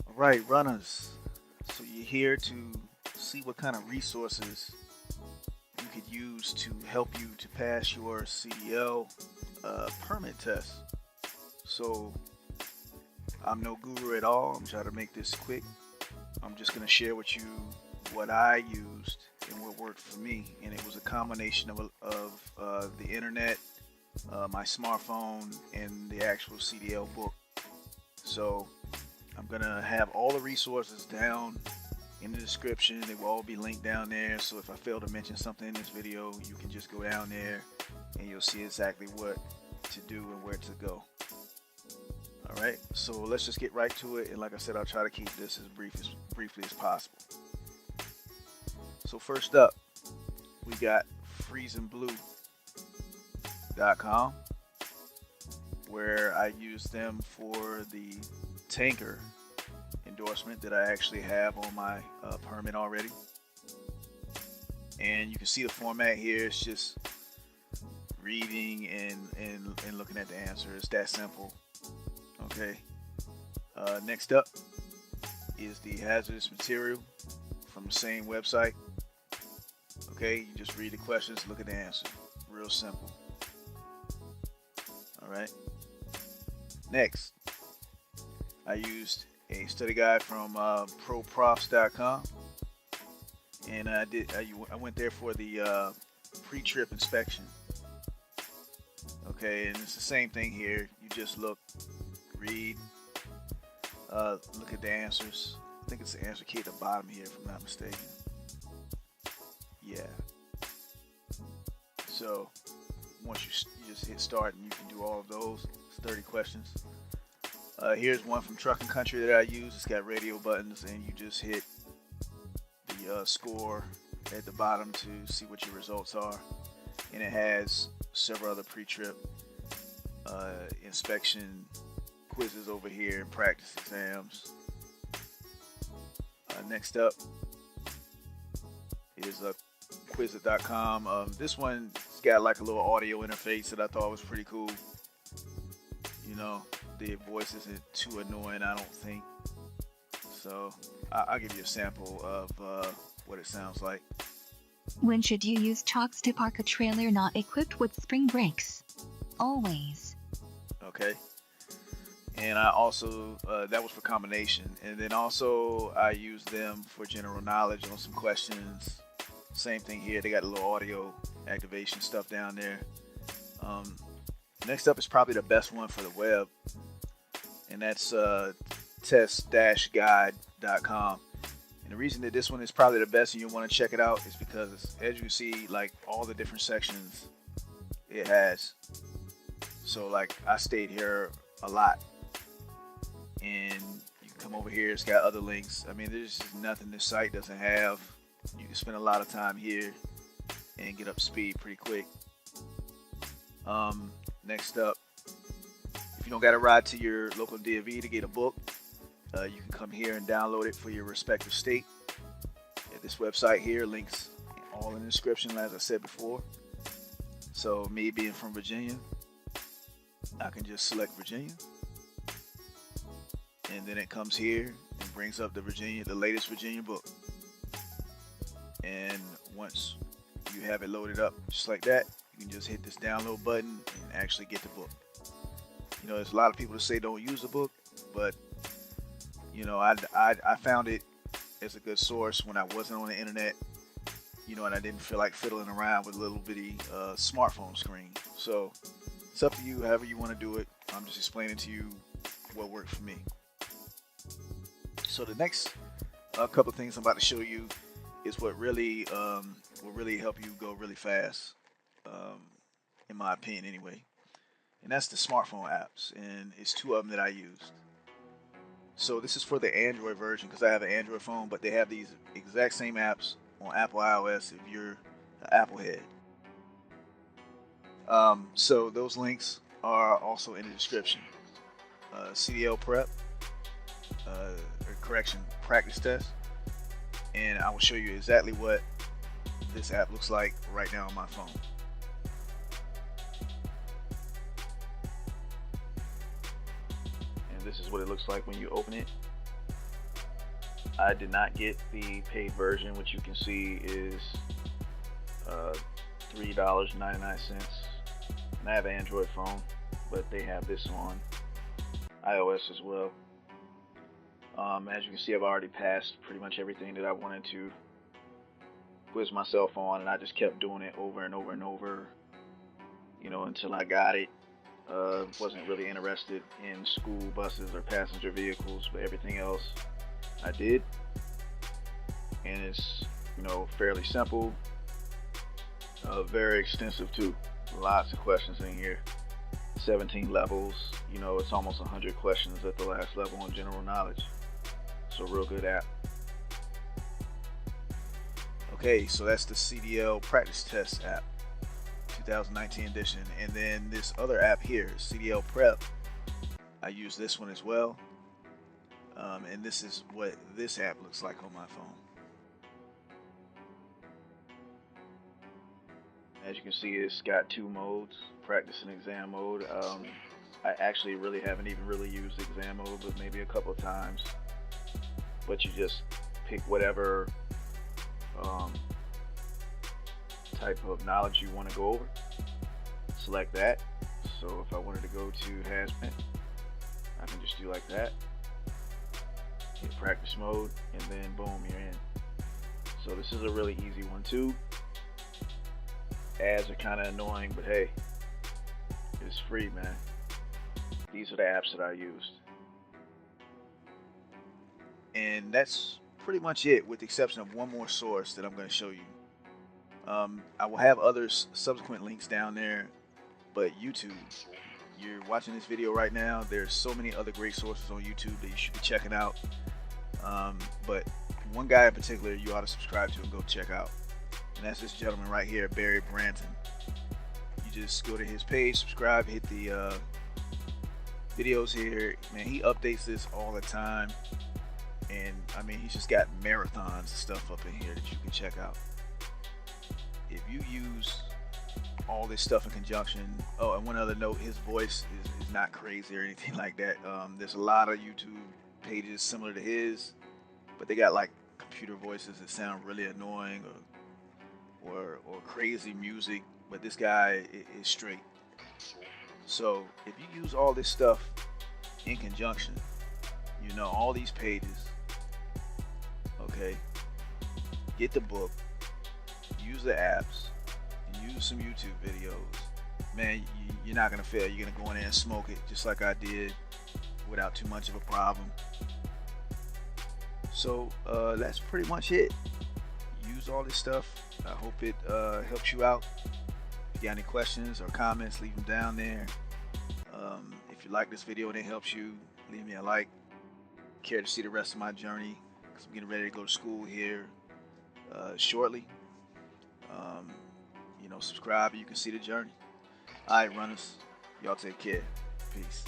All right, runners. So you're here to see what kind of resources you could use to help you to pass your CDL permit test. So I'm no guru at all. I'm trying to make this quick. I'm just going to share with you what I used and what worked for me. And it was a combination of the internet, my smartphone, and the actual CDL book. So I'm going to have all the resources down in the description. They will all be linked down there. So if I fail to mention something in this video, you can just go down there and you'll see exactly what to do and where to go. All right, so let's just get right to it. And like I said, I'll try to keep this as briefly as possible. So first up, we got freezingblue.com, where I use them for the tanker endorsement that I actually have on my permit already. And you can see the format here. It's just reading and looking at the answer. It's that simple. Okay. Next up is the hazardous material from the same website. Okay, you just read the questions, look at the answer. Real simple. All right. Next, I used a study guide from proprofs.com, and I went there for the pre-trip inspection. Okay, and it's the same thing here. You just look, read, look at the answers. I think it's the answer key at the bottom here, if I'm not mistaken. Yeah. So once you just hit start and you can do all of those. It's 30 questions. Here's one from Trucking Country that I use. It's got radio buttons, and you just hit the score at the bottom to see what your results are. And it has several other pre-trip inspection quizzes over here and practice exams. Next up is Quizlet.com. This one's got like a little audio interface that I thought was pretty cool. You know, the voice isn't too annoying, I don't think. So I'll give you a sample of what it sounds like. When should you use chalks to park a trailer not equipped with spring brakes? Always. Okay. And I also, that was for combination. And then also I used them for general knowledge on some questions. Same thing here. They got a little audio activation stuff down there. Next up is probably the best one for the web. And that's test-guide.com. And the reason that this one is probably the best and you want to check it out is because, as you can see, like all the different sections it has. So like I stayed here a lot. And you can come over here, it's got other links. I mean, there's just nothing this site doesn't have. You can spend a lot of time here and get up to speed pretty quick. Next up, if you don't got to ride to your local DMV to get a book, you can come here and download it for your respective state. At this website here, links all in the description, as I said before. So me being from Virginia, I can just select Virginia. And then it comes here and brings up the latest Virginia book. And once you have it loaded up just like that, you can just hit this download button and actually get the book. You know, there's a lot of people that say don't use the book, but you know, I found it as a good source when I wasn't on the internet, you know, and I didn't feel like fiddling around with a little bitty smartphone screen. So it's up to you, however you want to do it. I'm just explaining to you what worked for me. So the next couple of things I'm about to show you is what really will really help you go really fast, in my opinion anyway. And that's the smartphone apps, and it's two of them that I used. So this is for the Android version because I have an Android phone, but they have these exact same apps on Apple iOS if you're an Apple head. So those links are also in the description. CDL Prep, practice test, and I will show you exactly what this app looks like right now on my phone. And this is what it looks like when you open it. I did not get the paid version, which you can see is $3.99. And I have an Android phone, but they have this on iOS as well. As you can see, I've already passed pretty much everything that I wanted to quiz myself on, and I just kept doing it over and over and over, until I got it. Wasn't really interested in school buses or passenger vehicles, but everything else I did. And it's, fairly simple, very extensive too. Lots of questions in here. 17 levels, it's almost 100 questions at the last level on general knowledge. So real good app. Okay, so that's the CDL Practice Test app, 2019 edition. And then this other app here, CDL Prep, I use this one as well. And this is what this app looks like on my phone. As you can see, it's got two modes, practice and exam mode. I actually really haven't even really used exam mode, but maybe a couple of times. But you just pick whatever type of knowledge you want to go over. Select that. So if I wanted to go to hazmat, I can just do like that. Hit practice mode, and then boom, you're in. So this is a really easy one too. Ads are kind of annoying, but hey, it's free, man. These are the apps that I used. And that's pretty much it, with the exception of one more source that I'm going to show you. I will have other subsequent links down there, but YouTube, you're watching this video right now, there's so many other great sources on YouTube that you should be checking out. But one guy in particular you ought to subscribe to and go check out. And that's this gentleman right here, Barry Branton. You just go to his page, subscribe, hit the videos here. Man, he updates this all the time. And I mean, he's just got marathons of stuff up in here that you can check out. If you use all this stuff in conjunction, oh, and one other note, his voice is not crazy or anything like that. There's a lot of YouTube pages similar to his, but they got like computer voices that sound really annoying or crazy music, but this guy is straight. So if you use all this stuff in conjunction, all these pages, okay, get the book, use the apps, use some YouTube videos, man, you're not gonna fail. You're gonna go in there and smoke it just like I did without too much of a problem. So that's pretty much it. Use all this stuff. I hope it helps you out. If you got any questions or comments, leave them down there. If you like this video and it helps you, leave me a like. Care to see the rest of my journey, because I'm getting ready to go to school here shortly. Subscribe and you can see the journey. Alright, runners, y'all take care. Peace.